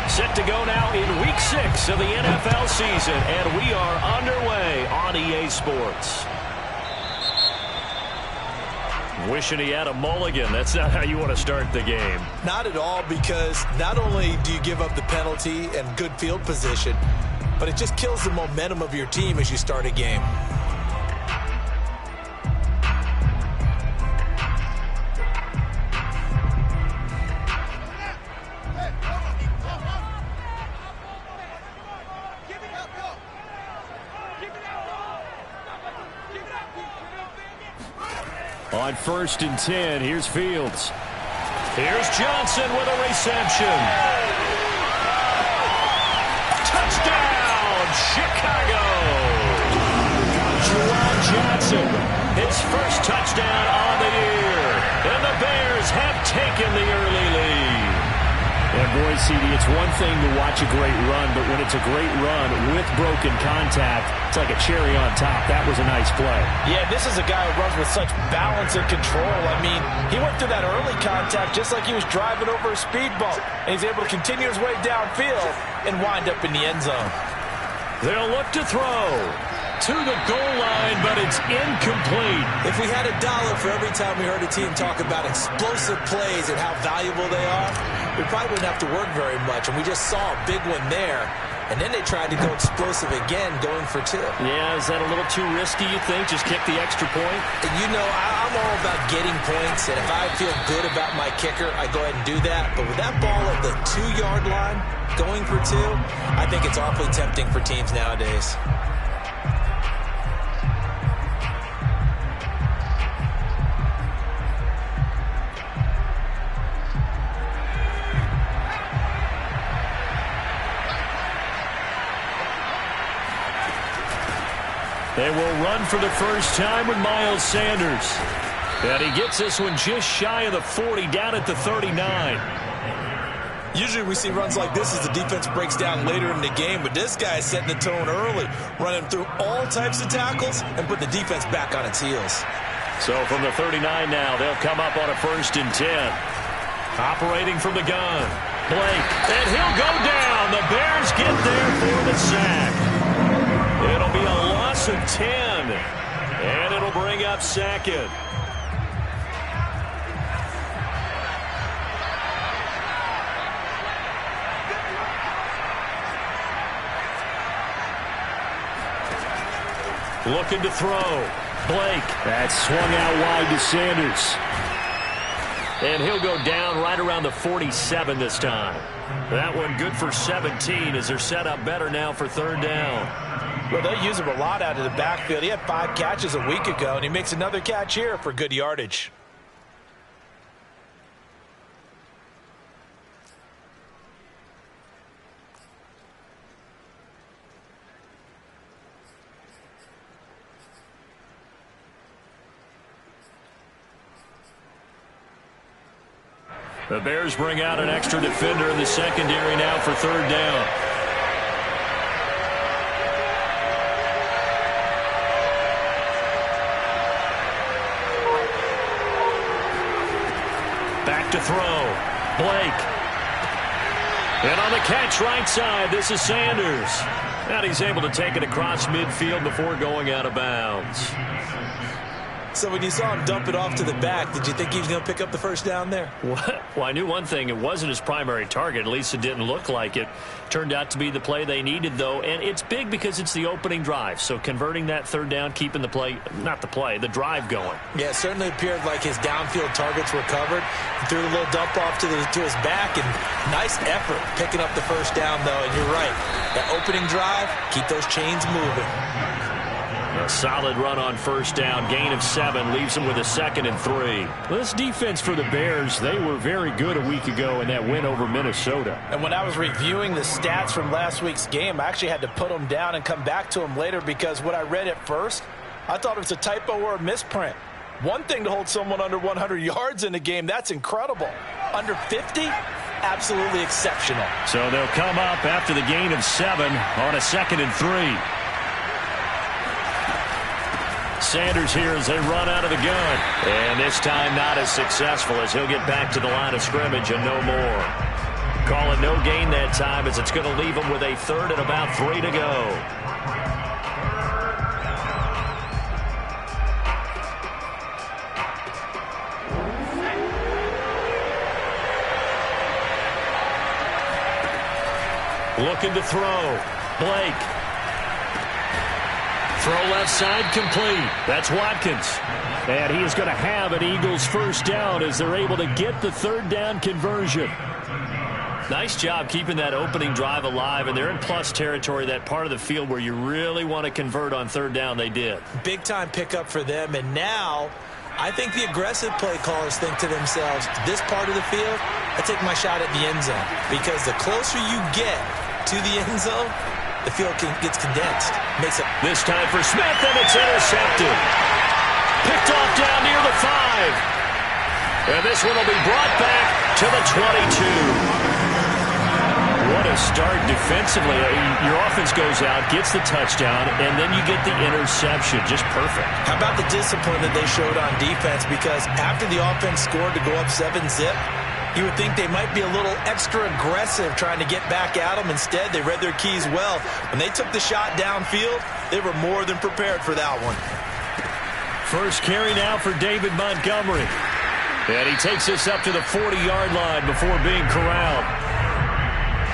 Set to go now in Week 6 of the NFL season, and we are underway on EA Sports. Wishing he had a mulligan. That's not how you want to start the game. Not at all, because not only do you give up the penalty and good field position, but it just kills the momentum of your team as you start a game. On 1st and 10, here's Fields. Here's Johnson with a reception. Touchdown, Chicago! Juwan Johnson, his first touchdown on the year. And the Bears have taken the early lead. And boy, CD, it's one thing to watch a great run, but when it's a great run with broken contact, it's like a cherry on top. That was a nice play. Yeah, this is a guy who runs with such balance and control. I mean, he went through that early contact just like he was driving over a speed bump. And he's able to continue his way downfield and wind up in the end zone. They'll look to throw to the goal line, but it's incomplete. If we had $1 for every time we heard a team talk about explosive plays and how valuable they are, we probably wouldn't have to work very much. And we just saw a big one there. And then they tried to go explosive again, going for 2. Yeah, is that a little too risky, you think? Just kick the extra point? And you know, I'm all about getting points. And if I feel good about my kicker, I go ahead and do that. But with that ball at the 2-yard line, going for 2, I think it's awfully tempting for teams nowadays. They will run for the first time with Miles Sanders. And he gets this one just shy of the 40, down at the 39. Usually we see runs like this as the defense breaks down later in the game, but this guy is setting the tone early, running through all types of tackles and put the defense back on its heels. So from the 39 now, they'll come up on a 1st and 10. Operating from the gun, Blake, and he'll go down. The Bears get there for the sack. It'll be a loss of 10, and it'll bring up 2nd. Looking to throw. Blake. That swung out wide to Sanders. And he'll go down right around the 47 this time. That one good for 17 as they're set up better now for 3rd down. Well, they use him a lot out of the backfield. He had 5 catches a week ago, and he makes another catch here for good yardage. The Bears bring out an extra defender in the secondary now for 3rd down. Back to throw. Blake. And on the catch right side, this is Sanders. And he's able to take it across midfield before going out of bounds. So when you saw him dump it off to the back, did you think he was going to pick up the 1st down there? Well, I knew one thing. It wasn't his primary target. At least it didn't look like it. Turned out to be the play they needed, though. And it's big because it's the opening drive. So converting that 3rd down, keeping the play, not the play, the drive going. Yeah, it certainly appeared like his downfield targets were covered. He threw a little dump off to his back, and nice effort picking up the 1st down, though. And you're right. That opening drive, keep those chains moving. A solid run on 1st down. Gain of 7 leaves him with a 2nd and 3. Well, this defense for the Bears, they were very good a week ago in that win over Minnesota. And when I was reviewing the stats from last week's game, I actually had to put them down and come back to them later because what I read at first, I thought it was a typo or a misprint. One thing to hold someone under 100 yards in a game, that's incredible. Under 50, absolutely exceptional. So they'll come up after the gain of 7 on a 2nd and 3. Sanders here as they run out of the gun. And this time not as successful as he'll get back to the line of scrimmage and no more. Call it no gain that time as it's going to leave them with a third and about 3 to go. Looking to throw. Blake. Throw left side complete. That's Watkins. And he is going to have an Eagles first down as they're able to get the third down conversion. Nice job keeping that opening drive alive, and they're in plus territory, that part of the field where you really want to convert on third down. They did. Big-time pickup for them, and now I think the aggressive play callers think to themselves, this part of the field, I take my shot at the end zone, because the closer you get to the end zone, the field gets condensed. Makes it. This time for Smith, and it's intercepted. Picked off down near the 5. And this one will be brought back to the 22. What a start defensively. Your offense goes out, gets the touchdown, and then you get the interception. Just perfect. How about the discipline that they showed on defense? Because after the offense scored to go up 7-zip, you would think they might be a little extra aggressive trying to get back at them. Instead, they read their keys well. When they took the shot downfield, they were more than prepared for that one. First carry now for David Montgomery. And he takes this up to the 40-yard line before being corralled.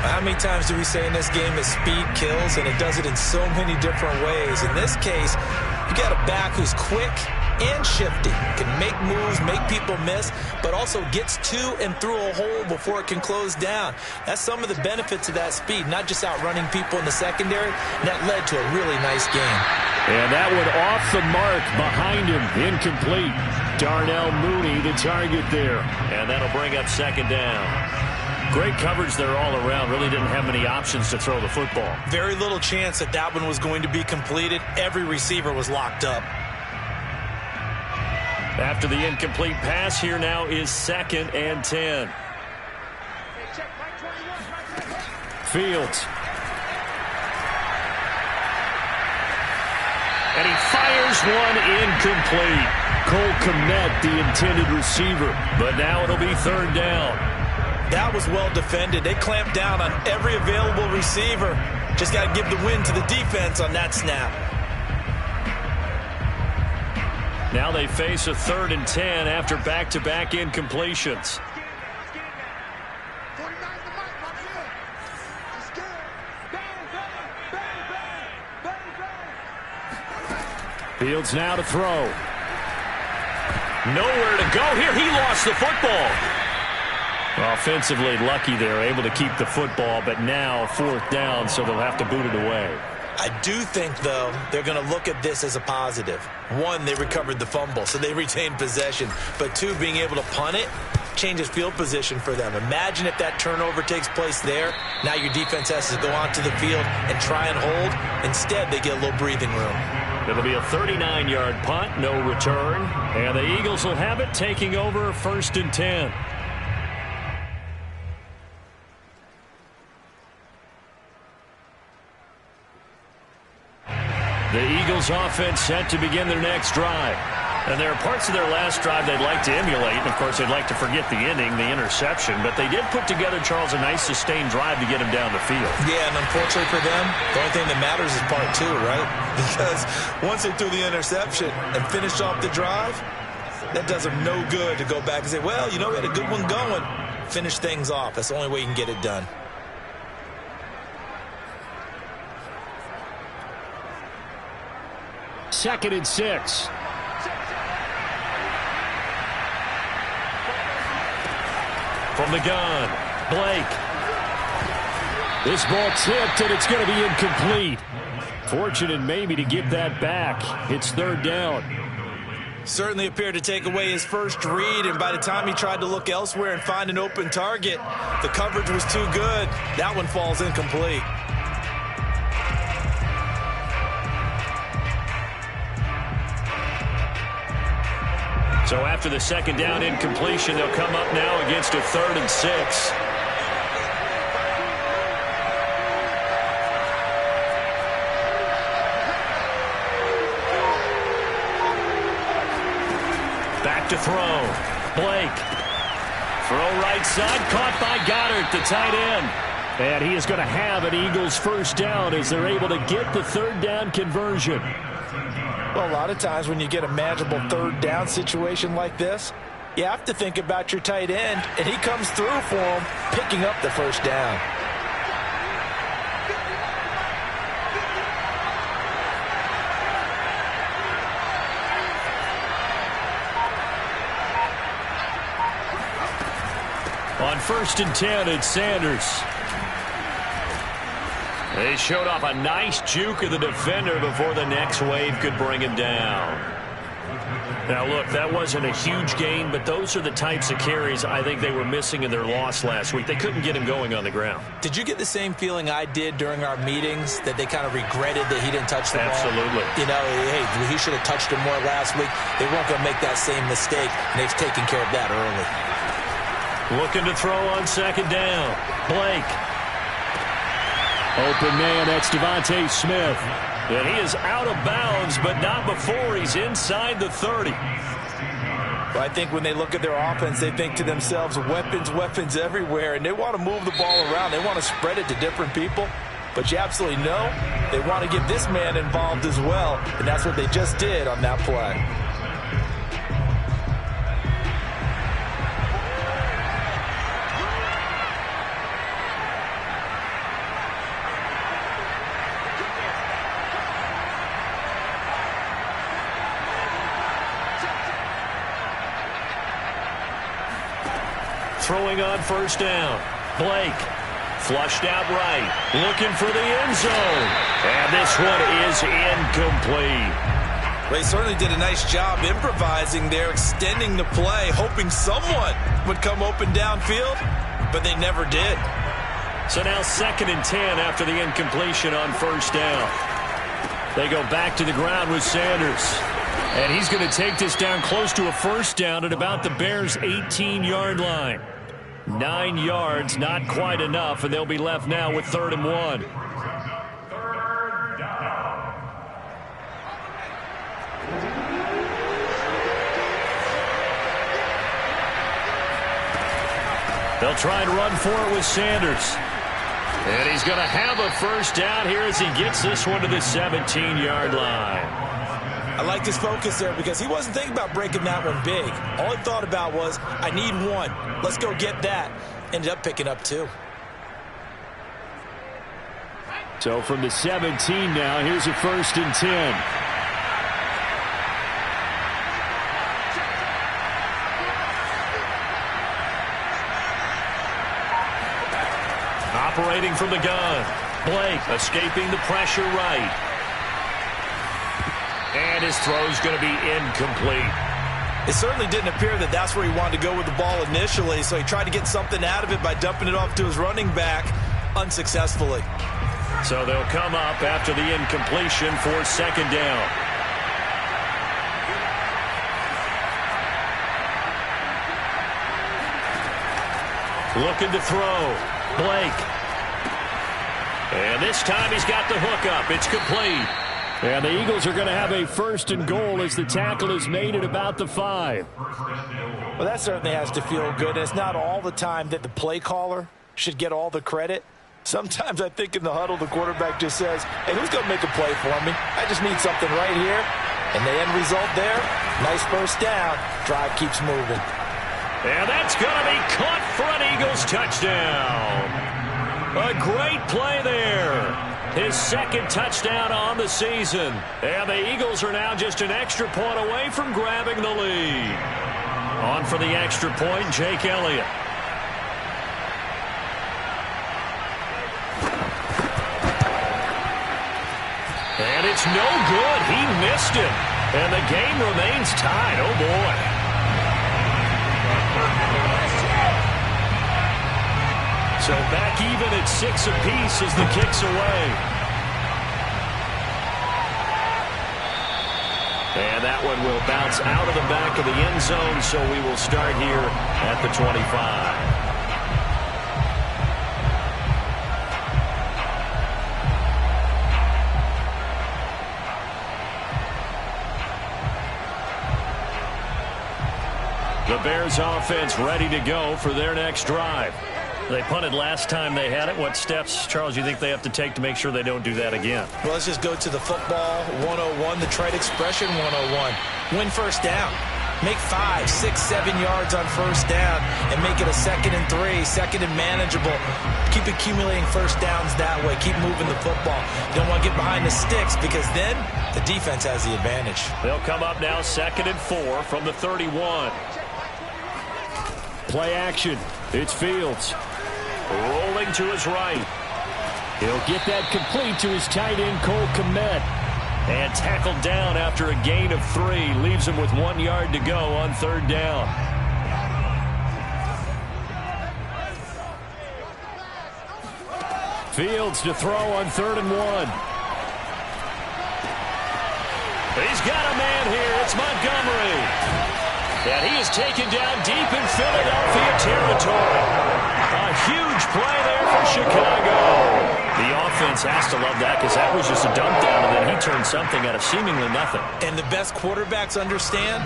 How many times do we say in this game that speed kills, and it does it in so many different ways? In this case, you got a back who's quick and shifty, can make moves, make people miss, but also gets to and through a hole before it can close down. That's some of the benefits of that speed, not just outrunning people in the secondary, and that led to a really nice game. And that one off the mark behind him, incomplete. Darnell Mooney, the target there. And that'll bring up second down. Great coverage there all around. Really didn't have many options to throw the football. Very little chance that that one was going to be completed. Every receiver was locked up. After the incomplete pass, here now is 2nd and 10. Fields. And he fires one incomplete. Cole Kmet, the intended receiver. But now it'll be third down. That was well defended. They clamped down on every available receiver. Just got to give the win to the defense on that snap. Now they face a 3rd and 10 after back-to-back incompletions. Fields now to throw. Nowhere to go here. He lost the football. Offensively lucky they're able to keep the football, but now 4th down, so they'll have to boot it away. I do think, though, they're going to look at this as a positive. 1, they recovered the fumble, so they retained possession. But 2, being able to punt it changes field position for them. Imagine if that turnover takes place there. Now your defense has to go onto the field and try and hold. Instead, they get a little breathing room. It'll be a 39-yard punt, no return. And the Eagles will have it, taking over 1st and 10. The Eagles offense set to begin their next drive. And there are parts of their last drive they'd like to emulate. And, of course, they'd like to forget the ending, the interception. But they did put together, Charles, a nice sustained drive to get him down the field. Yeah, and unfortunately for them, the only thing that matters is part 2, right? Because once they threw the interception and finished off the drive, that does them no good to go back and say, well, you know, we had a good one going. Finish things off. That's the only way you can get it done. Second and 6. From the gun, Blake. This ball tipped, and it's going to be incomplete. Fortunate maybe to get that back. It's 3rd down. Certainly appeared to take away his first read, and by the time he tried to look elsewhere and find an open target, the coverage was too good. That one falls incomplete. So after the 2nd down incompletion, they'll come up now against a 3rd and 6. Back to throw. Blake. Throw right side, caught by Goddard. the tight end. And he is going to have an Eagles first down as they're able to get the third down conversion. Well, a lot of times when you get a manageable third down situation like this, you have to think about your tight end, and he comes through for him, picking up the first down. On 1st and 10, it's Sanders. They showed off a nice juke of the defender before the next wave could bring him down. Now, look, that wasn't a huge gain, but those are the types of carries I think they were missing in their loss last week. They couldn't get him going on the ground. Did you get the same feeling I did during our meetings, that they kind of regretted that he didn't touch the ball? Absolutely. You know, hey, he should have touched him more last week. They weren't going to make that same mistake, and they've taken care of that early. Looking to throw on 2nd down. Blake. Open man, that's Devontae Smith. And he is out of bounds, but not before he's inside the 30. Well, I think when they look at their offense, they think to themselves, weapons, weapons everywhere, and they want to move the ball around. They want to spread it to different people. But you absolutely know they want to get this man involved as well, and that's what they just did on that play. Throwing on 1st down. Blake. Flushed out right. Looking for the end zone. And this one is incomplete. Well, he certainly did a nice job improvising there, extending the play, hoping someone would come open downfield, but they never did. So now 2nd and 10 after the incompletion on 1st down. They go back to the ground with Sanders. And he's going to take this down close to a 1st down at about the Bears' 18-yard line. 9 yards, not quite enough, and they'll be left now with 3rd and 1. They'll try and run for it with Sanders. And he's going to have a 1st down here as he gets this one to the 17-yard line. I like his focus there because he wasn't thinking about breaking that one big. All he thought about was, I need one. Let's go get that. Ended up picking up 2. So from the 17 now, here's a 1st and 10. Operating from the gun. Blake escaping the pressure right. And his throw's going to be incomplete. It certainly didn't appear that that's where he wanted to go with the ball initially, so he tried to get something out of it by dumping it off to his running back unsuccessfully. So they'll come up after the incompletion for 2nd down. Looking to throw. Blake. And this time he's got the hook up. It's complete. And the Eagles are going to have a 1st and goal as the tackle is made at about the 5. Well, that certainly has to feel good. And it's not all the time that the play caller should get all the credit. Sometimes I think in the huddle, the quarterback just says, hey, who's going to make a play for me? I just need something right here. And the end result there, nice 1st down. Drive keeps moving. And that's going to be caught for an Eagles touchdown. A great play there. His 2nd touchdown on the season. And the Eagles are now just an extra point away from grabbing the lead. On for the extra point, Jake Elliott. And it's no good. He missed it. And the game remains tied. Oh, boy. So back even at 6 apiece as the kick's away. And that one will bounce out of the back of the end zone, so we will start here at the 25. The Bears offense ready to go for their next drive. They punted last time they had it. What steps, Charles, you think they have to take to make sure they don't do that again? Well, let's just go to the football 101, the trade expression 101. Win first down. Make 5, 6, 7 yards on first down and make it a 2nd and 3, 2nd and manageable. Keep accumulating first downs that way. Keep moving the football. You don't want to get behind the sticks because then the defense has the advantage. They'll come up now 2nd and 4 from the 31. Play action. It's Fields. Rolling to his right. He'll get that complete to his tight end, Cole Kmet. And tackled down after a gain of 3. Leaves him with 1 yard to go on 3rd down. Fields to throw on 3rd and 1. He's got a man here. It's Montgomery. And he is taken down deep in Philadelphia territory. A huge play there for Chicago. The offense has to love that because that was just a dump down, and then he turned something out of seemingly nothing. And the best quarterbacks understand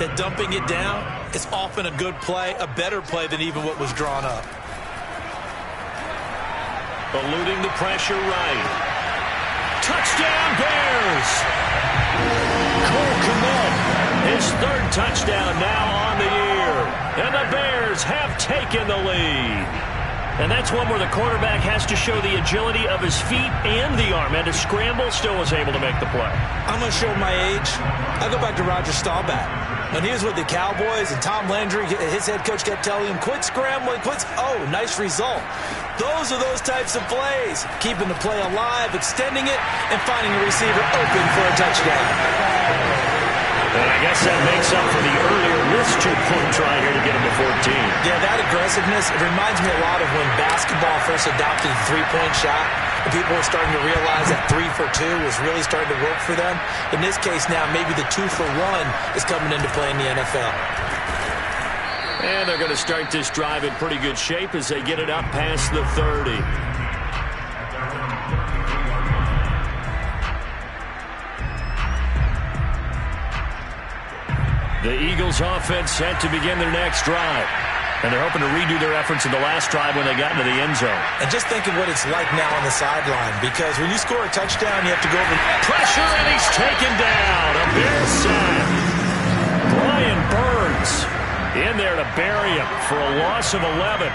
that dumping it down is often a good play, a better play than even what was drawn up. Eluding the pressure right. Touchdown, Bears! Cole Kmet, his 3rd touchdown now on the year. And the Bears have taken the lead. And that's one where the quarterback has to show the agility of his feet and the arm. And to scramble, still was able to make the play. I'm going to show my age. I go back to Roger Staubach. When he was with the Cowboys and Tom Landry, his head coach kept telling him, quit scrambling, quit. Oh, nice result. Those are those types of plays. Keeping the play alive, extending it, and finding a receiver open for a touchdown. And I guess that makes up for the earlier missed 2-point try here to get him to 14. Yeah, that aggressiveness, it reminds me a lot of when basketball first adopted the three-point shot. And people were starting to realize that 3 for 2 was really starting to work for them. In this case now, maybe the 2 for 1 is coming into play in the NFL. And they're going to start this drive in pretty good shape as they get it up past the 30. The Eagles offense set to begin their next drive. And they're hoping to redo their efforts in the last drive when they got into the end zone. And just think of what it's like now on the sideline, because when you score a touchdown, you have to go over pressure, and he's taken down. A Bears sack. Brian Burns in there to bury him for a loss of 11.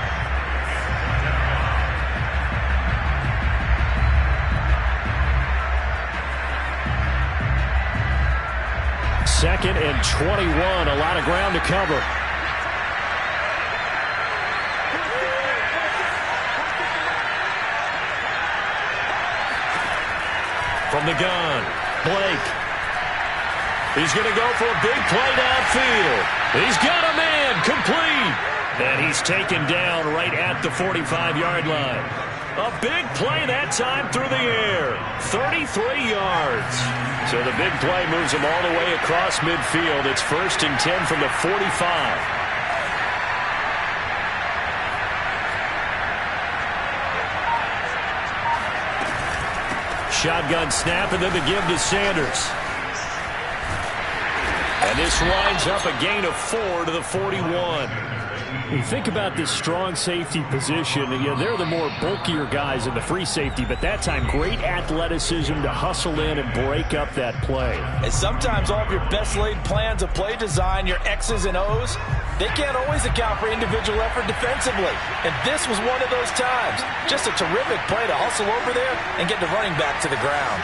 Second and 21, a lot of ground to cover. From the gun, Blake. He's going to go for a big play downfield. He's got a man, complete. And he's taken down right at the 45-yard line. A big play that time through the air. 33 yards. So the big play moves him all the way across midfield. It's 1st and 10 from the 45. Shotgun snap, and then the give to Sanders. And this winds up a gain of 4 to the 41. You think about this strong safety position, they're the more bulkier guys in the free safety, but that time great athleticism to hustle in and break up that play. And sometimes all of your best laid plans of play design, your X's and O's, they can't always account for individual effort defensively. And this was one of those times. Just a terrific play to hustle over there and get the running back to the ground.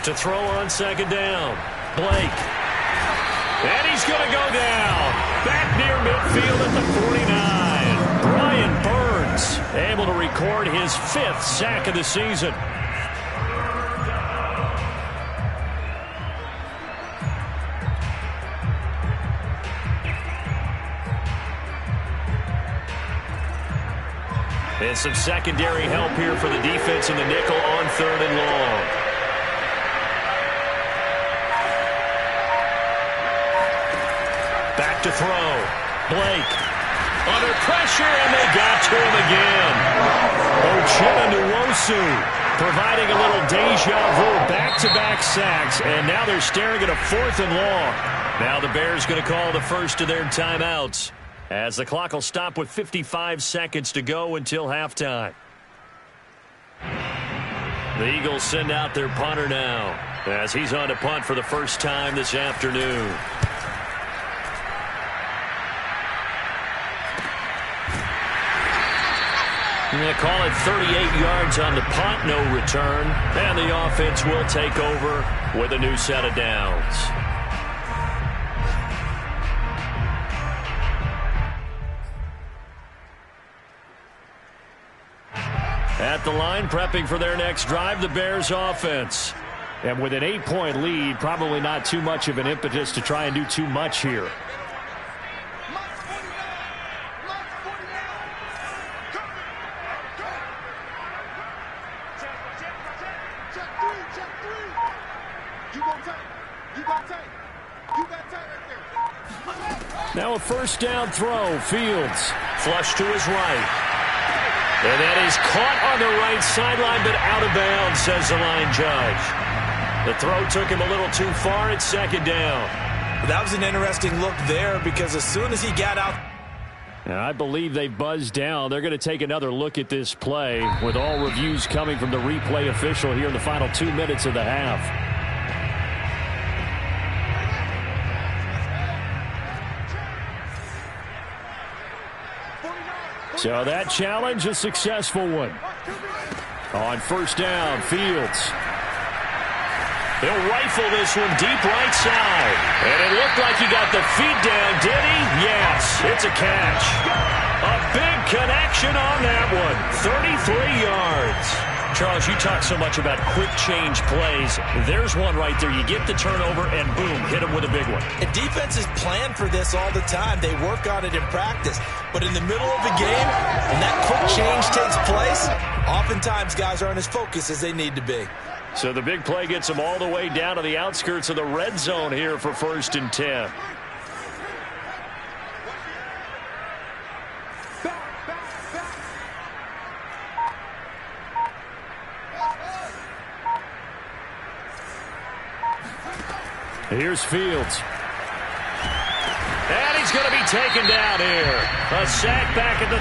To throw on 2nd down, Blake. And he's going to go down. Back near midfield at the 49. Brian Burns able to record his 5th sack of the season. And some secondary help here for the defense in the nickel on 3rd and long. Back to throw. Blake. Under pressure, and they got to him again. Ochena providing a little deja vu, back-to-back sacks, and now they're staring at a 4th and long. Now the Bears going to call the first of their timeouts as the clock will stop with 55 seconds to go until halftime. The Eagles send out their punter now as he's on to punt for the first time this afternoon. They call it 38 yards on the punt, no return, and the offense will take over with a new set of downs. At the line, prepping for their next drive, the Bears offense. And with an 8-point lead, probably not too much of an impetus to try and do too much here. Now a first down throw. Fields. Flush to his right. And that is caught on the right sideline, but out of bounds, says the line judge. The throw took him a little too far at second down. That was an interesting look there because as soon as he got out. And I believe they buzzed down. They're going to take another look at this play with all reviews coming from the replay official here in the final 2 minutes of the half. So that challenge, a successful one. On first down, Fields. He'll rifle this one deep right side. And it looked like he got the feet down, did he? Yes, it's a catch. A big connection on that one. 33 yards. Charles, you talk so much about quick change plays. There's one right there. You get the turnover, and boom, hit him with a big one. And defenses plan for this all the time. They work on it in practice. But in the middle of the game, when that quick change takes place, oftentimes guys aren't as focused as they need to be. So the big play gets them all the way down to the outskirts of the red zone here for 1st and 10. Here's Fields. And he's going to be taken down here. A sack back at the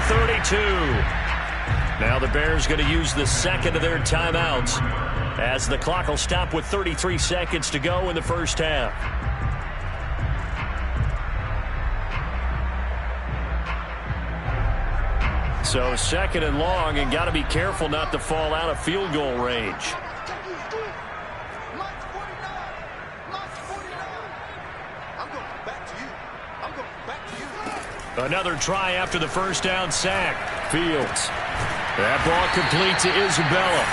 32. Now the Bears going to use the second of their timeouts as the clock will stop with 33 seconds to go in the first half. So 2nd and long, and got to be careful not to fall out of field goal range. Another try after the first down sack. Fields. That ball complete to Isabella.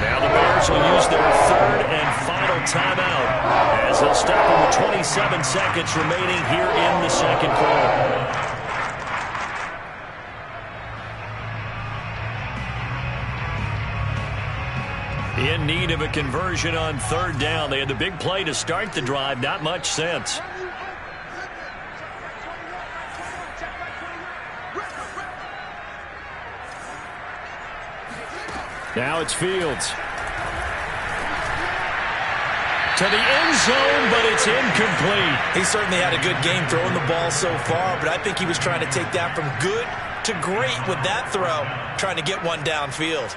Now the Bears will use their 3rd and final timeout as they'll stop them with 27 seconds remaining here in the 2nd quarter. In need of a conversion on 3rd down. They had the big play to start the drive. Not much sense. Now it's Fields. To the end zone, but it's incomplete. He certainly had a good game throwing the ball so far, but I think he was trying to take that from good to great with that throw, trying to get one downfield.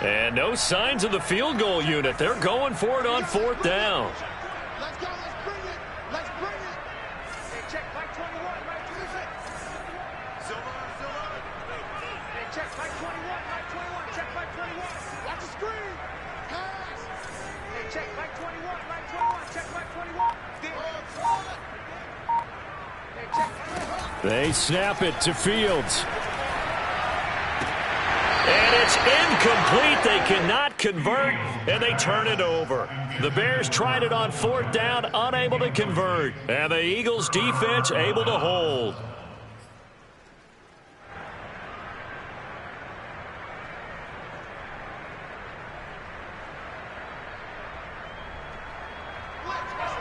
And no signs of the field goal unit. They're going for it on 4th down. Let's go. Let's bring it. Let's bring it. Hey, check Mike 21. Mike 26. Silva. Hey, check Mike 21. Mike 21. Check Mike 21. Watch the screen. Pass. Hey, check Mike 21. Mike 21. Check Mike 21. Hey, check. They snap it to Fields. And it's incomplete. They cannot convert, and they turn it over. The Bears tried it on 4th down, unable to convert. And the Eagles defense able to hold.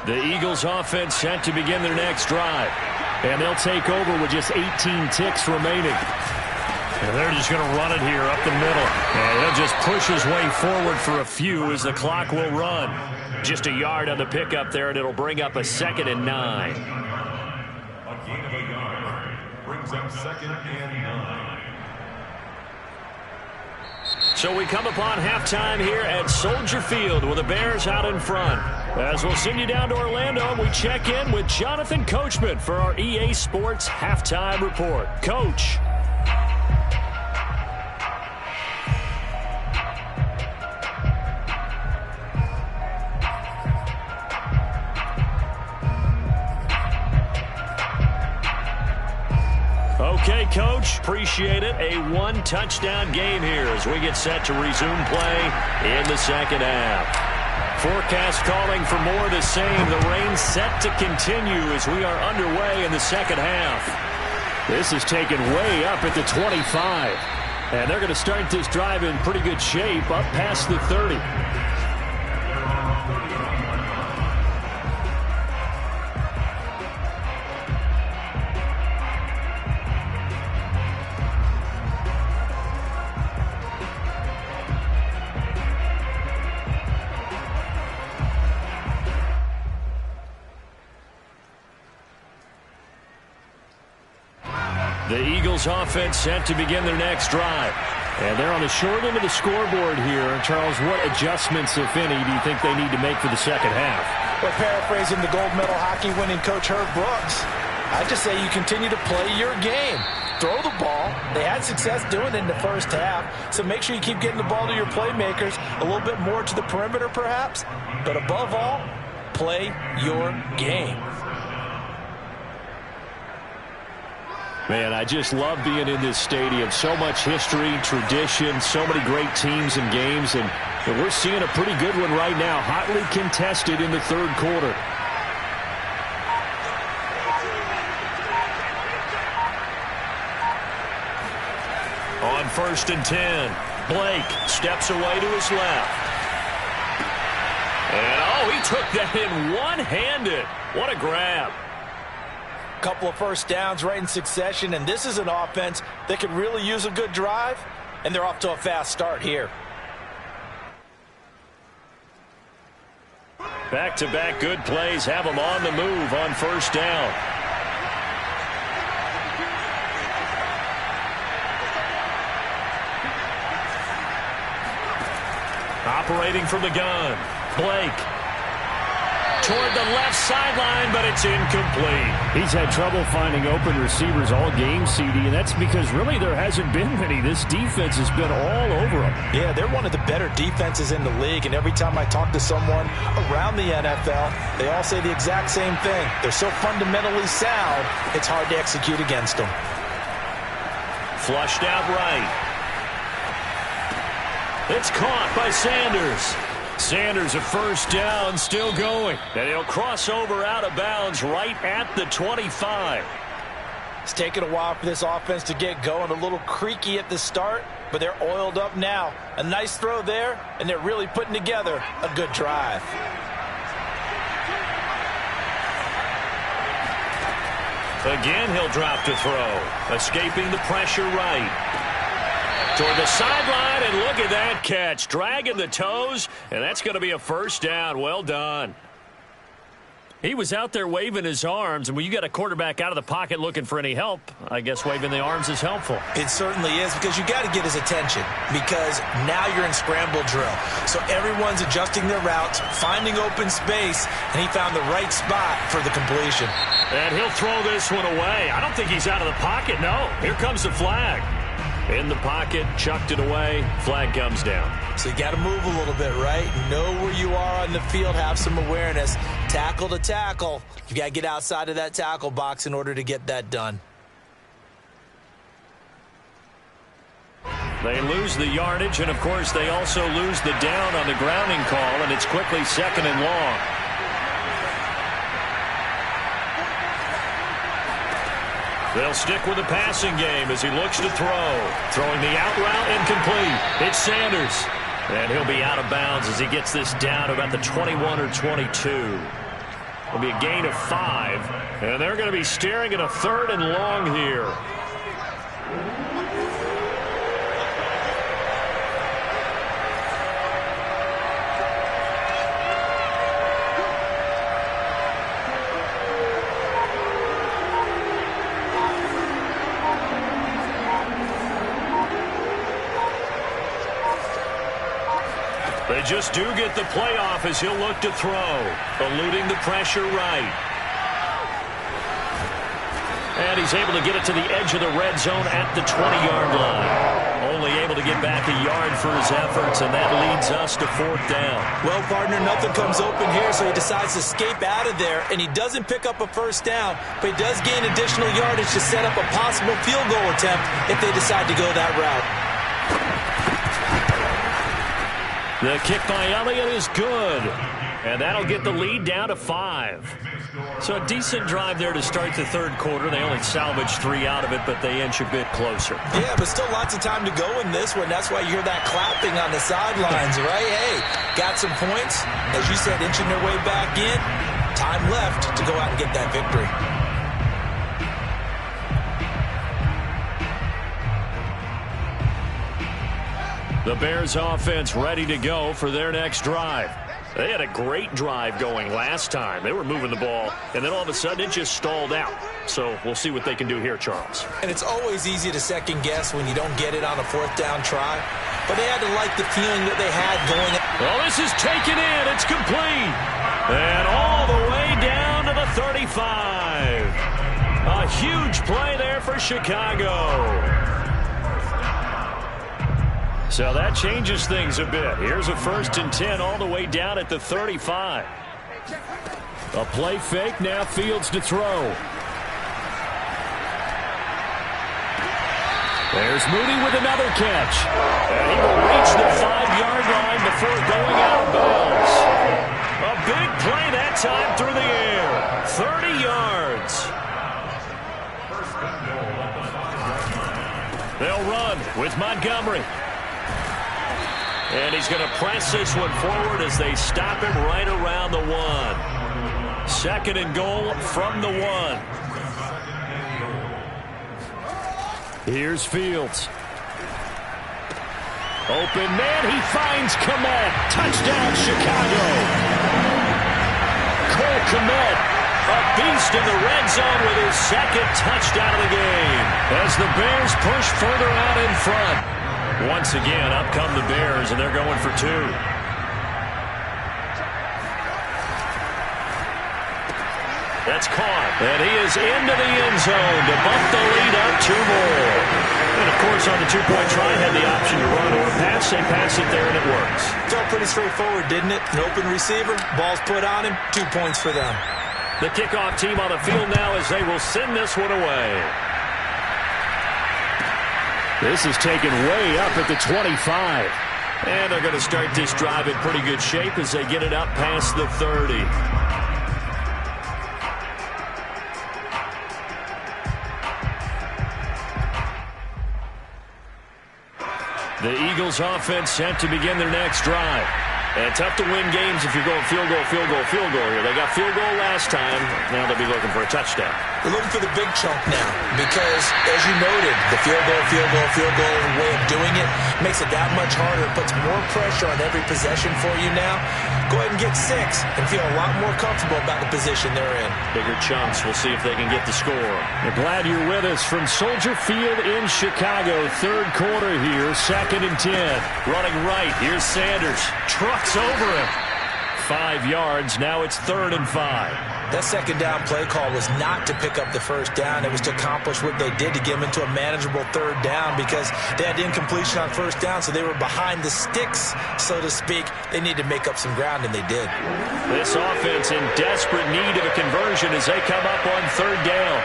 The Eagles offense set to begin their next drive. And they'll take over with just 18 ticks remaining. And they're just going to run it here up the middle. And he'll just push his way forward for a few as the clock will run. Just a yard on the pickup there, and it'll bring up a 2nd and 9. A gain of a yard brings up 2nd and 9. So we come upon halftime here at Soldier Field with the Bears out in front. As we'll send you down to Orlando, we check in with Jonathan Coachman for our EA Sports Halftime Report. Coach. Okay, Coach, appreciate it. A one-touchdown game here as we get set to resume play in the second half. Forecast calling for more of the same. The rain set to continue as we are underway in the second half. This is taken way up at the 25. And they're going to start this drive in pretty good shape up past the 30. The Eagles offense set to begin their next drive. And they're on the short end of the scoreboard here. Charles, what adjustments, if any, do you think they need to make for the second half? Well, paraphrasing the gold medal hockey winning coach Herb Brooks, I just say you continue to play your game. Throw the ball. They had success doing it in the first half, so make sure you keep getting the ball to your playmakers, a little bit more to the perimeter perhaps, but above all, play your game. Man, I just love being in this stadium. So much history, tradition, so many great teams and games, and we're seeing a pretty good one right now, hotly contested in the third quarter. On 1st and 10, Blake steps away to his left. And, oh, he took that in one-handed. What a grab. Couple of first downs right in succession, and this is an offense that could really use a good drive, and they're off to a fast start here. Back-to-back good plays have them on the move on 1st down. Operating from the gun, Blake. Toward the left sideline, but it's incomplete. He's had trouble finding open receivers all game, CD, and that's because really there hasn't been many. This defense has been all over them. Yeah, they're one of the better defenses in the league, and every time I talk to someone around the NFL, they all say the exact same thing. They're so fundamentally sound, it's hard to execute against them. Flushed out right. It's caught by Sanders. Sanders, a first down, still going. And he'll cross over out of bounds right at the 25. It's taken a while for this offense to get going. A little creaky at the start, but they're oiled up now. A nice throw there, and they're really putting together a good drive. Again, he'll drop to throw. Escaping the pressure right. Toward the sideline, and look at that catch. Dragging the toes, and that's going to be a first down. Well done. He was out there waving his arms, and when you got a quarterback out of the pocket looking for any help, I guess waving the arms is helpful. It certainly is, because you got to get his attention, because now you're in scramble drill. So everyone's adjusting their routes, finding open space, and he found the right spot for the completion. And he'll throw this one away. I don't think he's out of the pocket, no. Here comes the flag. In the pocket, chucked it away, flag comes down. So you got to move a little bit, right? Know where you are on the field, have some awareness. Tackle to tackle. You got to get outside of that tackle box in order to get that done. They lose the yardage, and of course they also lose the down on the grounding call, and it's quickly 2nd and long. They'll stick with the passing game as he looks to throw. Throwing the out route incomplete. It's Sanders. And he'll be out of bounds as he gets this down about the 21 or 22. It'll be a gain of 5. And they're going to be staring at a 3rd and long here. They just do get the playoff as he'll look to throw. Eluding the pressure right. And he's able to get it to the edge of the red zone at the 20-yard line. Only able to get back a yard for his efforts, and that leads us to 4th down. Well, partner, nothing comes open here, so he decides to escape out of there, and he doesn't pick up a 1st down, but he does gain additional yardage to set up a possible field goal attempt if they decide to go that route. The kick by Elliott is good, and that'll get the lead down to 5. So a decent drive there to start the 3rd quarter. They only salvaged 3 out of it, but they inch a bit closer. Yeah, but still lots of time to go in this one. That's why you hear that clapping on the sidelines, right? Hey, got some points. As you said, inching their way back in. Time left to go out and get that victory. The Bears offense ready to go for their next drive. They had a great drive going last time. They were moving the ball, and then all of a sudden it just stalled out. So we'll see what they can do here, Charles. And it's always easy to second guess when you don't get it on a 4th down try. But they had to like the feeling that they had going. Well, this is taken in. It's complete. And all the way down to the 35. A huge play there for Chicago. So that changes things a bit. Here's a 1st and 10 all the way down at the 35. A play fake, now Fields to throw. There's Moody with another catch. And he will reach the 5-yard line before going out of bounds. A big play that time through the air. 30 yards. They'll run with Montgomery. And he's going to press this one forward as they stop him right around the 1. 2nd and goal from the 1. Here's Fields. Open man, he finds Kmet. Touchdown, Chicago. Cole Kmet, a beast in the red zone with his 2nd touchdown of the game. As the Bears push further out in front. Once again, up come the Bears, and they're going for 2. That's caught, and he is into the end zone to bump the lead up 2 more. And, of course, on the 2-point try, had the option to run or pass. They pass it there, and it works. Felt pretty straightforward, didn't it? An open receiver, ball's put on him, 2 points for them. The kickoff team on the field now as they will send this one away. This is taken way up at the 25. And they're going to start this drive in pretty good shape as they get it up past the 30. The Eagles offense set to begin their next drive. And tough to win games if you're going field goal, field goal, field goal here. They got field goal last time. Now they'll be looking for a touchdown. They're looking for the big chunk now because, as you noted, the field goal way of doing it makes it that much harder. It puts more pressure on every possession for you now. Go ahead and get 6 and feel a lot more comfortable about the position they're in. Bigger chunks. We'll see if they can get the score. We're glad you're with us from Soldier Field in Chicago. 3rd quarter here, 2nd and 10. Running right. Here's Sanders. Trucks over him. 5 yards. Now it's 3rd and 5. That 2nd down play call was not to pick up the 1st down. It was to accomplish what they did to get them into a manageable 3rd down because they had incompletion on 1st down, so they were behind the sticks, so to speak. They needed to make up some ground, and they did. This offense in desperate need of a conversion as they come up on 3rd down.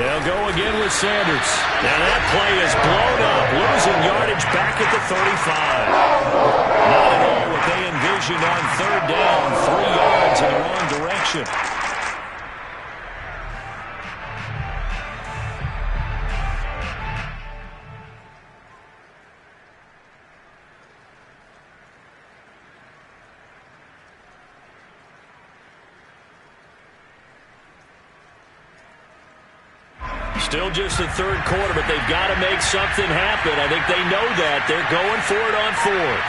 They'll go again with Sanders. Now that play is blown up, losing yardage back at the 35. Not at all what they envisioned on 3rd down. 3 yards in the wrong direction. Still just the third quarter, but they've got to make something happen. I think they know that. They're going for it on fourth.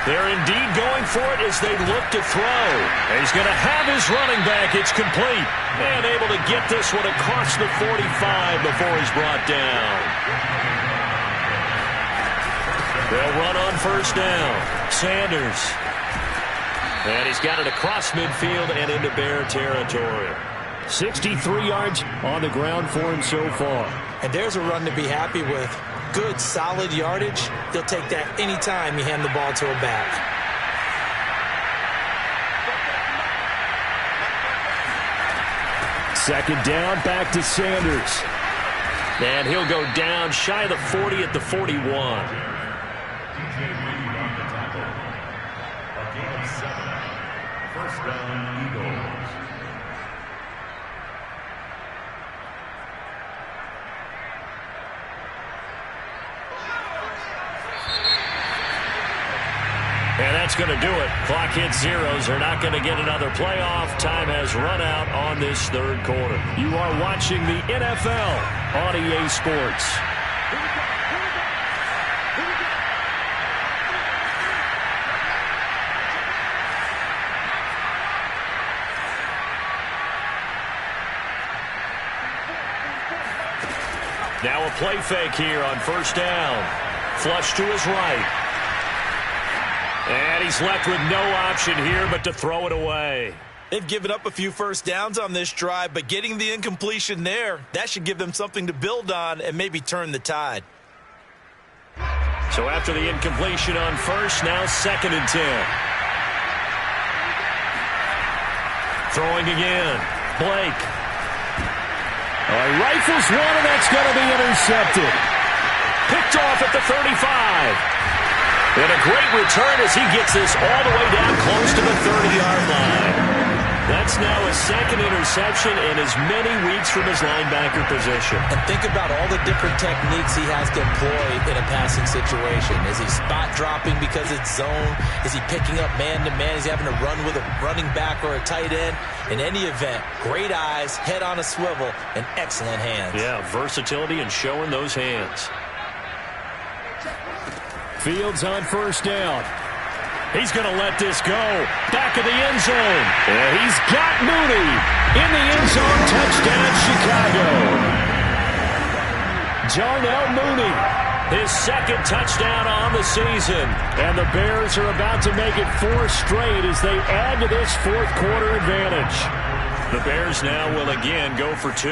They're indeed going for it as they look to throw. He's going to have his running back. It's complete. And able to get this one across the 45 before he's brought down. They'll run on first down. Sanders. And he's got it across midfield and into Bear territory. 63 yards on the ground for him so far. And there's a run to be happy with. Good, solid yardage. They'll take that anytime you hand the ball to a back. Second down, back to Sanders. And he'll go down shy of the 40 at the 41. First down, Eagles. And that's going to do it. Clock hits zeros. They're not going to get another playoff. Time has run out on this third quarter. You are watching the NFL on EA Sports. Now a play fake here on first down. Flush to his right. And he's left with no option here but to throw it away. They've given up a few first downs on this drive, but getting the incompletion there, that should give them something to build on and maybe turn the tide. So after the incompletion on first, now 2nd and 10. Throwing again. Blake. Rifles one, and that's going to be intercepted. Picked off at the 35. And a great return as he gets this all the way down close to the 30-yard line. That's now his second interception in as many weeks from his linebacker position. And think about all the different techniques he has to employ in a passing situation. Is he spot dropping because it's zone? Is he picking up man-to-man? Is he having to run with a running back or a tight end? In any event, great eyes, head on a swivel, and excellent hands. Yeah, versatility and showing those hands. Fields on first down. He's going to let this go. Back of the end zone. And he's got Mooney in the end zone. Touchdown, Chicago. Jarnell Mooney, his second touchdown on the season. And the Bears are about to make it 4 straight as they add to this fourth quarter advantage. The Bears now will again go for 2.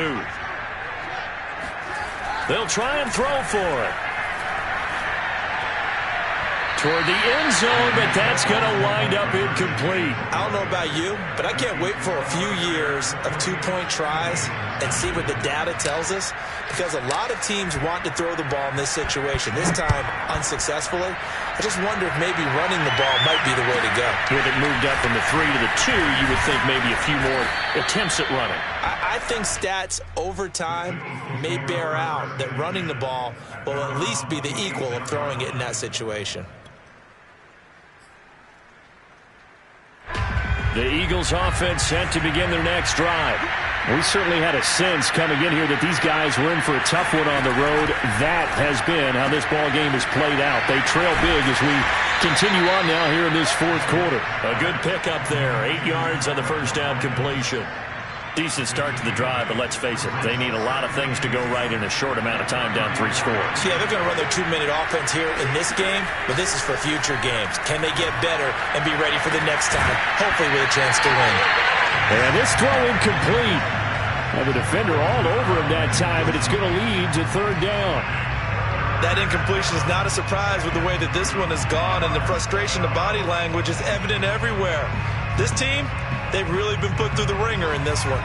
They'll try and throw for it. Toward the end zone, but that's going to wind up incomplete. I don't know about you, but I can't wait for a few years of 2-point tries and see what the data tells us, because a lot of teams want to throw the ball in this situation, this time unsuccessfully. I just wonder if maybe running the ball might be the way to go. With it moved up from the 3 to the 2, you would think maybe a few more attempts at running. I think stats over time may bear out that running the ball will at least be the equal of throwing it in that situation. The Eagles offense set to begin their next drive. We certainly had a sense coming in here that these guys were in for a tough one on the road. That has been how this ball game has played out. They trail big as we continue on now here in this fourth quarter. A good pickup there. 8 yards on the first down completion. Decent start to the drive, but let's face it, they need a lot of things to go right in a short amount of time down 3 scores. Yeah, they're going to run their 2-minute offense here in this game, but this is for future games. Can they get better and be ready for the next time, hopefully with a chance to win? And this throw incomplete. And the defender all over him that time, but it's going to lead to 3rd down. That incompletion is not a surprise with the way that this one has gone, and the frustration, the body language is evident everywhere. This team, they've really been put through the ringer in this one.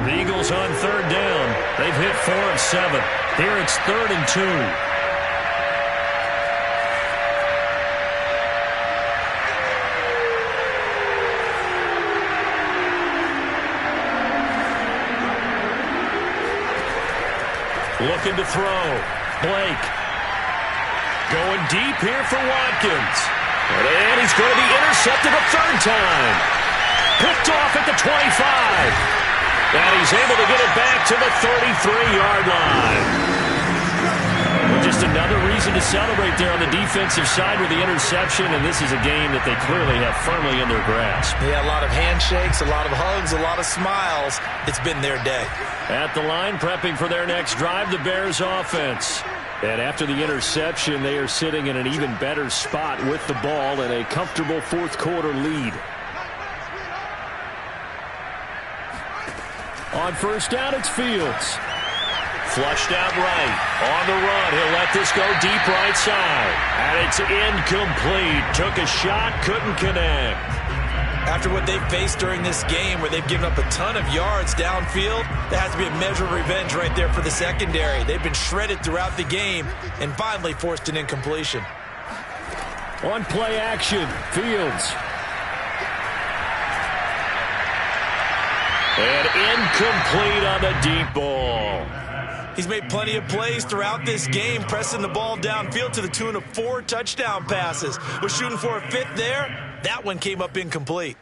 The Eagles on 3rd down. They've hit 4 of 7. Here it's 3rd and 2. Looking to throw. Blake. Going deep here for Watkins. And he's going to be intercepted a 3rd time. Picked off at the 25. And he's able to get it back to the 33-yard line. Well, just another reason to celebrate there on the defensive side with the interception, and this is a game that they clearly have firmly in their grasp. Yeah, a lot of handshakes, a lot of hugs, a lot of smiles. It's been their day. At the line, prepping for their next drive, the Bears offense. And after the interception, they are sitting in an even better spot with the ball and a comfortable fourth-quarter lead. On first down, it's Fields. Flushed out right. On the run, he'll let this go deep right side. And it's incomplete. Took a shot, couldn't connect. After what they've faced during this game where they've given up a ton of yards downfield, there has to be a measure of revenge right there for the secondary. They've been shredded throughout the game and finally forced an incompletion. On play action, Fields. And incomplete on the deep ball. He's made plenty of plays throughout this game, pressing the ball downfield to the tune of 4 touchdown passes. Was shooting for a 5th there. That one came up incomplete.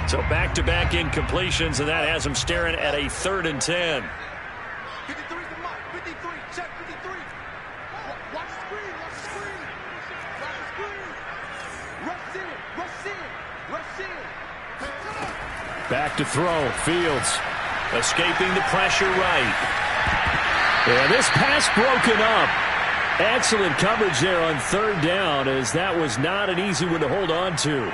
So back-to-back incompletions, and that has him staring at a 3rd and 10. 53 to Mike. 53. Check 53. Watch the screen. Watch the screen. Watch the screen. Rush in. Rush in. Rush in. Back to throw. Fields escaping the pressure right. And this pass broken up. Excellent coverage there on 3rd down, as that was not an easy one to hold on to.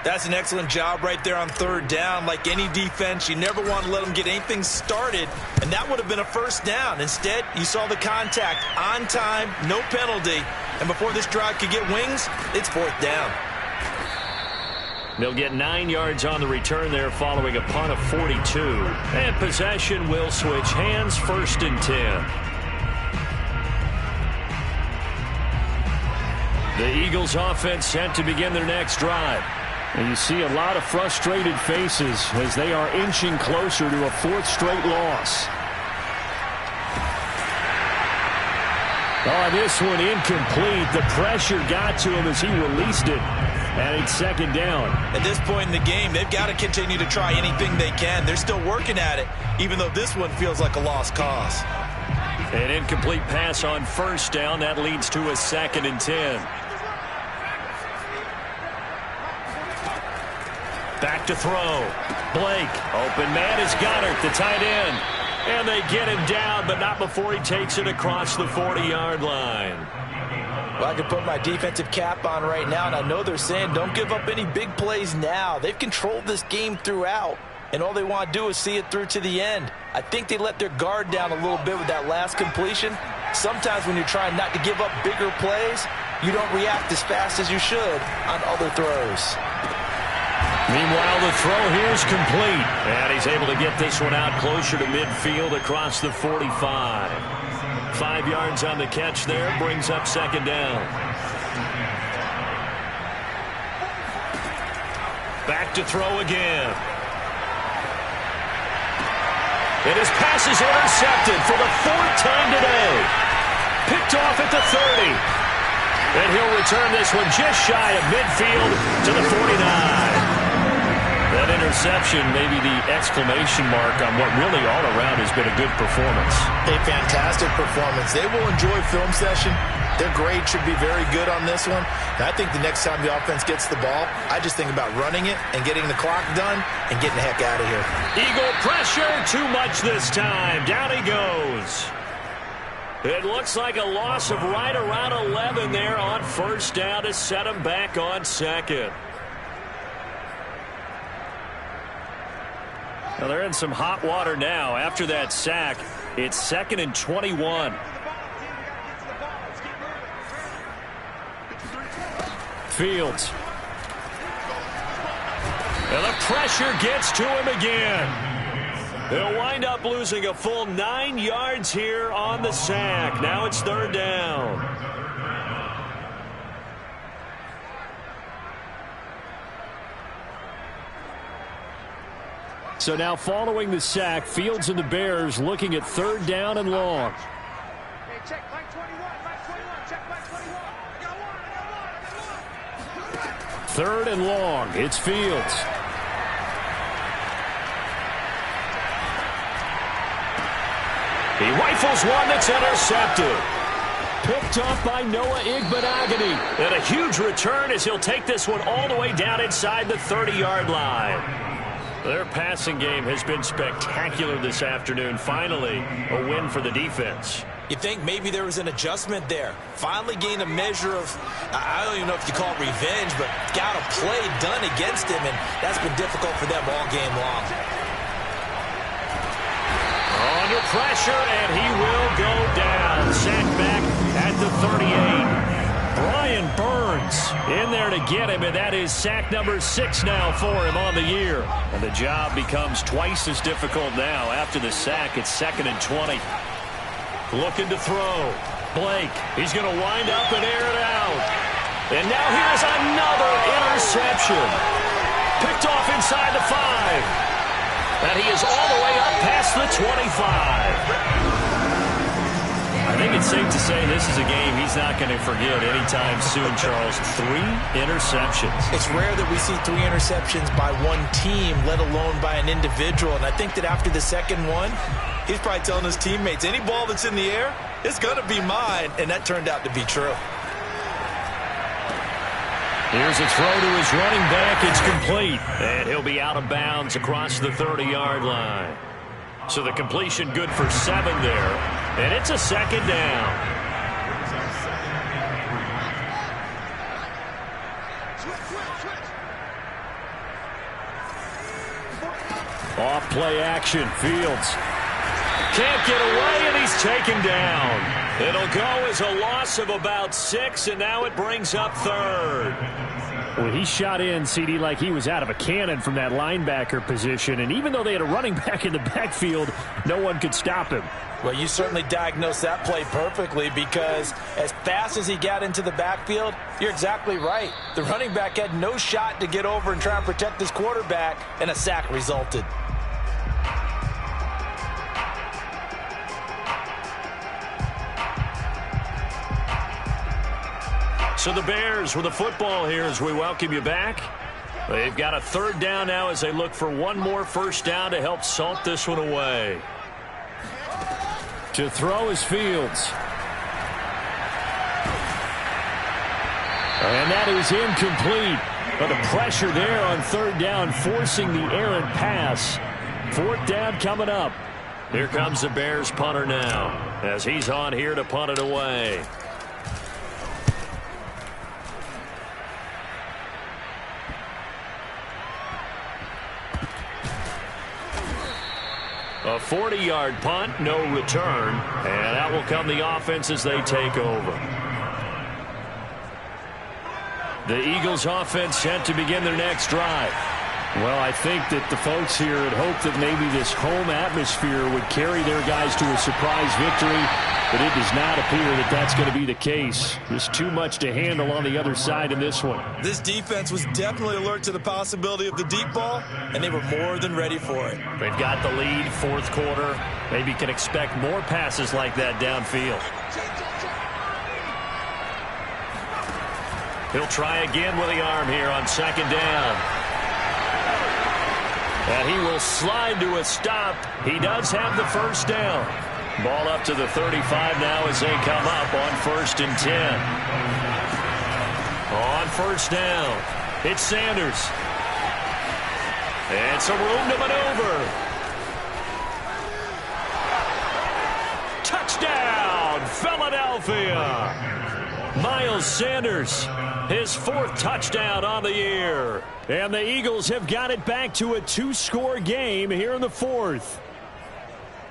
That's an excellent job right there on 3rd down. Like any defense, you never want to let them get anything started, and that would have been a 1st down. Instead, you saw the contact on time, no penalty, and before this drive could get wings, it's 4th down. They'll get 9 yards on the return there following a punt of 42. And possession will switch hands, 1st and 10. The Eagles offense set to begin their next drive. And you see a lot of frustrated faces as they are inching closer to a 4th straight loss. Oh, this one incomplete. The pressure got to him as he released it. And it's 2nd down. At this point in the game, they've got to continue to try anything they can. They're still working at it, even though this one feels like a lost cause. An incomplete pass on 1st down. That leads to a 2nd and 10. Back to throw. Blake. Open man is Goddard, the tight end. And they get him down, but not before he takes it across the 40-yard line. Well, I can put my defensive cap on right now, and I know they're saying don't give up any big plays now. They've controlled this game throughout, and all they want to do is see it through to the end. I think they let their guard down a little bit with that last completion. Sometimes when you're trying not to give up bigger plays, you don't react as fast as you should on other throws. Meanwhile, the throw here is complete. And he's able to get this one out closer to midfield across the 45. 5 yards on the catch there, brings up 2nd down. Back to throw again. And his pass is intercepted for the 4th time today. Picked off at the 30. And he'll return this one just shy of midfield to the 49. That interception may be the exclamation mark on what really all around has been a good performance. A fantastic performance. They will enjoy film session. Their grade should be very good on this one. And I think the next time the offense gets the ball, I just think about running it and getting the clock done and getting the heck out of here. Eagle pressure, too much this time. Down he goes. It looks like a loss of right around 11 there on 1st down to set him back on 2nd. Well, they're in some hot water now. After that sack, it's 2nd and 21. Fields. And the pressure gets to him again. They'll wind up losing a full 9 yards here on the sack. Now it's 3rd down. So now following the sack, Fields and the Bears looking at 3rd down and long. Hey, check Mike 21, Mike 21, check Mike 21. I got one. 3rd and long. It's Fields. He rifles one that's intercepted. Picked off by Noah Igbenogany. And a huge return as he'll take this one all the way down inside the 30-yard line. Their passing game has been spectacular this afternoon. Finally, a win for the defense. You think maybe there was an adjustment there. Finally gained a measure of, I don't even know if you call it revenge, but got a play done against him, and that's been difficult for them all game long. Under pressure, and he will go down. Sacked back at the 38. Brian Burns in there to get him, and that is sack number 6 now for him on the year. And the job becomes twice as difficult now. After the sack, it's 2nd and 20. Looking to throw. Blake, he's going to wind up and air it out. And now here's another interception. Picked off inside the 5. And he is all the way up past the 25. I think it's safe to say this is a game he's not going to forget anytime soon, Charles. 3 interceptions. It's rare that we see 3 interceptions by one team, let alone by an individual. And I think that after the second one, he's probably telling his teammates, any ball that's in the air, it's going to be mine. And that turned out to be true. Here's a throw to his running back. It's complete. And he'll be out of bounds across the 30-yard line. So the completion good for 7 there. And it's a 2nd down. Off play action. Fields can't get away, and he's taken down. It'll go as a loss of about 6, and now it brings up 3rd. Well, he shot in, CD, like he was out of a cannon from that linebacker position. And even though they had a running back in the backfield, no one could stop him. Well, you certainly diagnosed that play perfectly, because as fast as he got into the backfield, you're exactly right. The running back had no shot to get over and try and protect his quarterback, and a sack resulted. So the Bears with the football here as we welcome you back. They've got a 3rd down now as they look for one more 1st down to help salt this one away. To throw is Fields. And that is incomplete. But the pressure there on 3rd down, forcing the errant pass. 4th down coming up. Here comes the Bears punter now, as he's on here to punt it away. A 40-yard punt, no return, and that will come the offense as they take over. The Eagles offense set to begin their next drive. Well, I think that the folks here had hoped that maybe this home atmosphere would carry their guys to a surprise victory, but it does not appear that that's going to be the case. There's too much to handle on the other side in this one. This defense was definitely alert to the possibility of the deep ball, and they were more than ready for it. They've got the lead, 4th quarter. Maybe can expect more passes like that downfield. He'll try again with the arm here on 2nd down. And he will slide to a stop. He does have the 1st down. Ball up to the 35 now as they come up on 1st and 10. On 1st down, it's Sanders. And some room to maneuver. Touchdown, Philadelphia. Miles Sanders, his 4th touchdown on the year. And the Eagles have got it back to a 2-score game here in the 4th.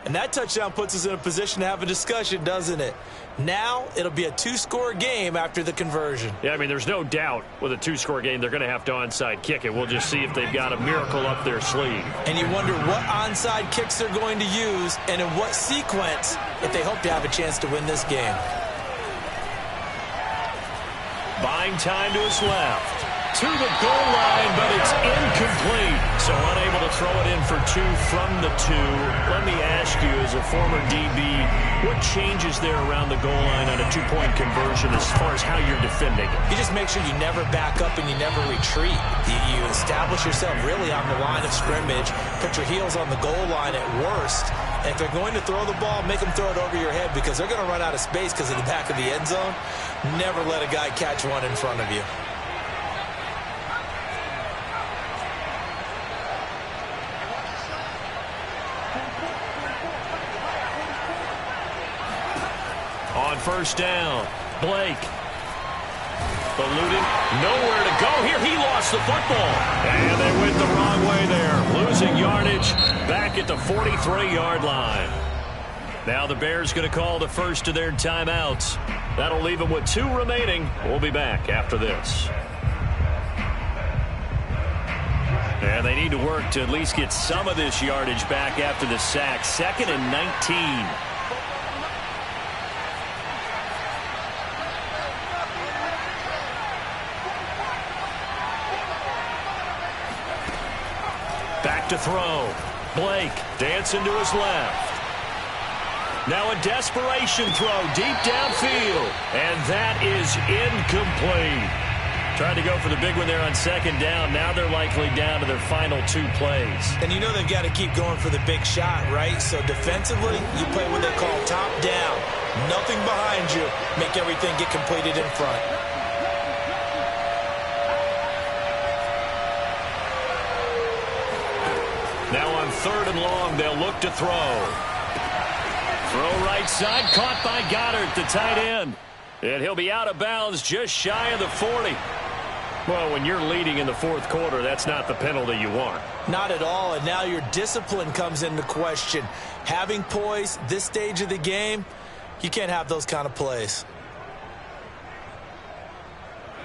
And that touchdown puts us in a position to have a discussion, doesn't it? Now it'll be a 2-score game after the conversion. Yeah, I mean, there's no doubt with a 2-score game they're going to have to onside kick it. We'll just see if they've got a miracle up their sleeve. And you wonder what onside kicks they're going to use and in what sequence if they hope to have a chance to win this game. Buying time to his left. to the goal line, but it's incomplete. So unable to throw it in for 2 from the 2. Let me ask you, as a former DB, what changes there around the goal line on a 2-point conversion as far as how you're defending it? You just make sure you never back up and you never retreat. You establish yourself really on the line of scrimmage, put your heels on the goal line at worst, and if they're going to throw the ball, make them throw it over your head because they're going to run out of space because of the back of the end zone. Never let a guy catch one in front of you. On first down, Blake. Ballooning, nowhere to go here. He lost the football. And they went the wrong way there. Losing yardage back at the 43-yard line. Now the Bears going to call the first of their timeouts. That'll leave them with 2 remaining. We'll be back after this. And they need to work to at least get some of this yardage back after the sack. 2nd and 19. Back to throw. Blake dancing to his left. Now a desperation throw deep downfield. And that is incomplete. Tried to go for the big one there on 2nd down. Now they're likely down to their final 2 plays. And you know they've got to keep going for the big shot, right? So defensively, you play what they call top down. Nothing behind you. Make everything get completed in front. Now on 3rd and long, they'll look to throw. Throw right side, caught by Goddard, the tight end. And he'll be out of bounds just shy of the 40. Well, when you're leading in the 4th quarter, that's not the penalty you want. Not at all, and now your discipline comes into question. Having poise this stage of the game, you can't have those kind of plays.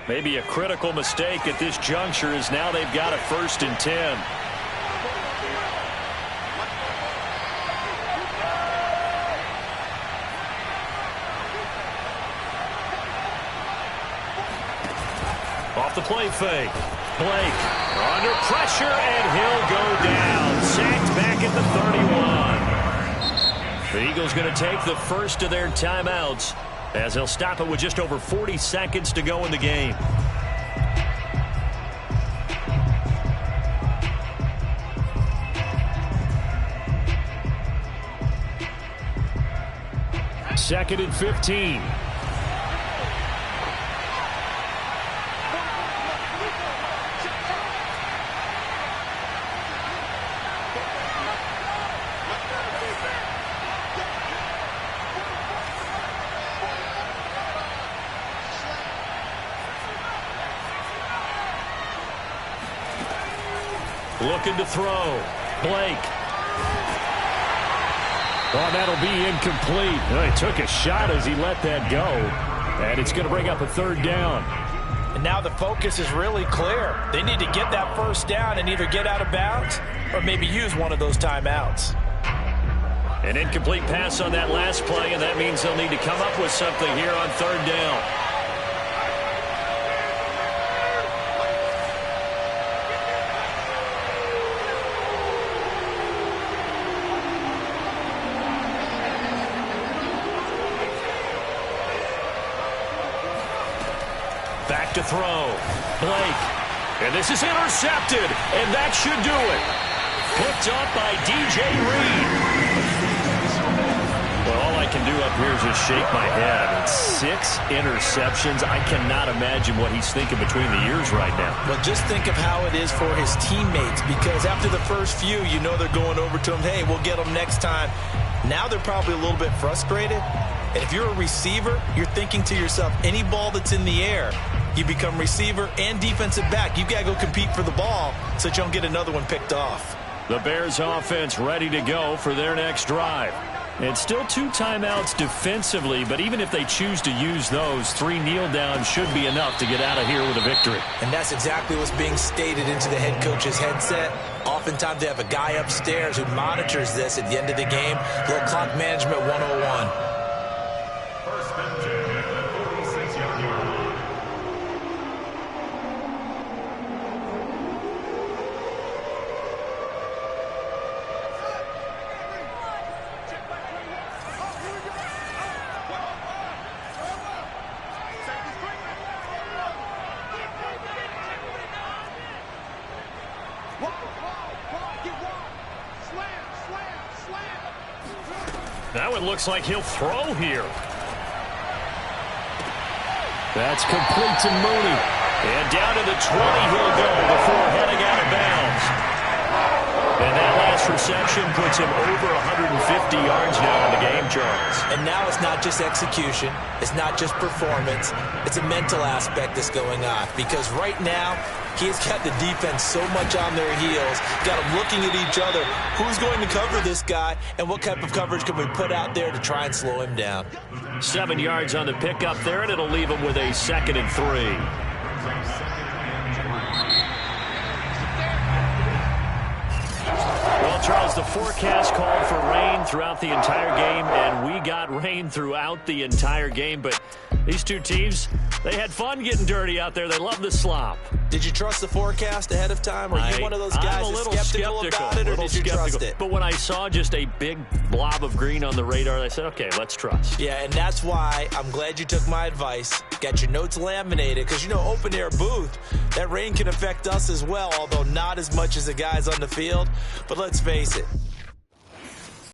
Maybe a critical mistake at this juncture is now they've got a 1st and 10. Off the play fake. Blake under pressure, and he'll go down. Sacked back at the 31. The Eagles going to take the first of their timeouts as they'll stop it with just over 40 seconds to go in the game. Second and 15. Looking to throw. Blake. Oh, that'll be incomplete. Well, he took a shot as he let that go. And it's going to bring up a 3rd down. And now the focus is really clear. They need to get that 1st down and either get out of bounds or maybe use one of those timeouts. An incomplete pass on that last play, and that means they'll need to come up with something here on 3rd down. Back to throw. Blake. And this is intercepted. And that should do it. Picked up by DJ Reed. Well, all I can do up here is just shake my head. I mean, 6 interceptions. I cannot imagine what he's thinking between the ears right now. Well, just think of how it is for his teammates, because after the first few, you know they're going over to him, hey, we'll get them next time. Now they're probably a little bit frustrated. And if you're a receiver, you're thinking to yourself, any ball that's in the air, you become receiver and defensive back. You've got to go compete for the ball so that you don't get another one picked off. The Bears offense ready to go for their next drive. And still 2 timeouts defensively, but even if they choose to use those, 3 kneel downs should be enough to get out of here with a victory. And that's exactly what's being stated into the head coach's headset. Oftentimes they have a guy upstairs who monitors this at the end of the game. Little clock management 101. Now it looks like he'll throw here. That's complete to Mooney. And down to the 20 he'll go before heading out of bounds. And that last reception puts him over 150 yards now on the game charts. And now it's not just execution. It's not just performance. It's a mental aspect that's going on. Because right now, he's got the defense so much on their heels. Got them looking at each other. Who's going to cover this guy? And what type of coverage can we put out there to try and slow him down? 7 yards on the pickup there, and it'll leave him with a 2nd and 3. Well, Charles, the forecast called for rain throughout the entire game, and we got rain throughout the entire game. But these two teams, they had fun getting dirty out there. They love the slop. Did you trust the forecast ahead of time? Are you one of those guys that's skeptical about it, or did you trust it? But when I saw just a big blob of green on the radar, I said, okay, let's trust. Yeah, and that's why I'm glad you took my advice. Got your notes laminated, because, you know, open-air booth, that rain can affect us as well, although not as much as the guys on the field. But let's face it,